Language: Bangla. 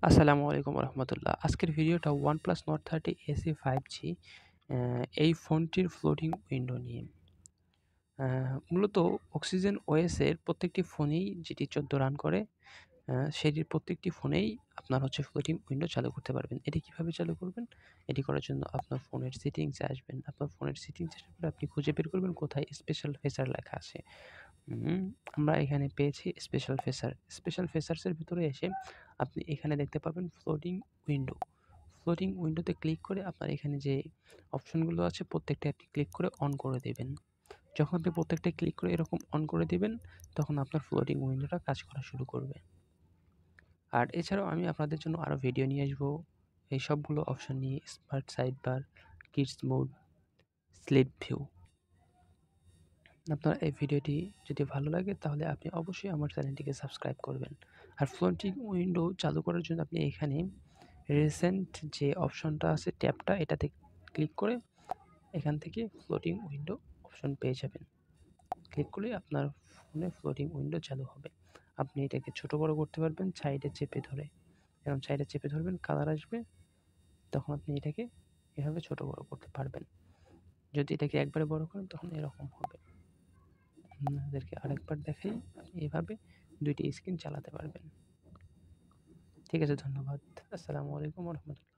আসসালামু আলাইকুম রহমতুল্লাহ। আজকের ভিডিওটা OnePlus Nord 30 SE 5G এই ফোনটির ফ্লোটিং উইন্ডো নিয়ে। মূলত অক্সিজেন ওএসের প্রত্যেকটি ফোনেই যেটি 14 রান করে সেটির প্রত্যেকটি ফোনেই আপনার হচ্ছে ফ্লোটিং উইন্ডো চালু করতে পারবেন। এটি কিভাবে চালু করবেন? এটি করার জন্য আপনার ফোনের সেটিংসে আসবেন। আপনার ফোনের সেটিংসে আসার পরে আপনি খুঁজে বের করবেন কোথায় স্পেশাল ফিচার লেখা আছে। আমরা এখানে পেয়েছি স্পেশাল ফিচার। স্পেশাল ফিচার্সের ভিতরে এসে আপনি এখানে দেখতে পাবেন ফ্লোটিং উইন্ডো। ফ্লোটিং উইন্ডোতে ক্লিক করে আপনার এখানে যে অপশনগুলো আছে প্রত্যেকটা আপনি ক্লিক করে অন করে দেবেন। যখন আপনি প্রত্যেকটা ক্লিক করে এরকম অন করে দিবেন, তখন আপনার ফ্লোটিং উইন্ডোটা কাজ করা শুরু করবে। আর এছাড়াও আমি আপনাদের জন্য আরও ভিডিও নিয়ে আসবো এই সবগুলো অপশন নিয়ে, smart side bar, kids mode, sleep view. আপনার এই ভিডিওটি যদি ভালো লাগে তাহলে আপনি অবশ্যই আমার চ্যানেলটিকে সাবস্ক্রাইব করবেন। আর ফ্লোটিং উইন্ডো চালু করার জন্য আপনি এখানে রিসেন্ট যে অপশনটা আছে ট্যাবটা এটাতে ক্লিক করে এখান থেকে ফ্লোটিং উইন্ডো অপশন পেয়ে যাবেন। ক্লিক করলে আপনার ফোনে ফ্লোটিং উইন্ডো চালু হবে। আপনি এটাকে ছোট বড় করতে পারবেন সাইডে চেপে ধরে। এরকম সাইডে চেপে ধরবেন, কালার আসবে, তখন আপনি এটাকে এভাবে ছোট বড় করতে পারবেন। যদি এটাকে একবারে বড় করেন তখন এরকম হবে। আপনাদেরকে আরেকবার দেখাই, আপনি এভাবে ২টি স্ক্রিন চালাতে পারবেন। ঠিক আছে, ধন্যবাদ। আসসালামু আলাইকুম ওয়া রাহমাতুল্লাহ।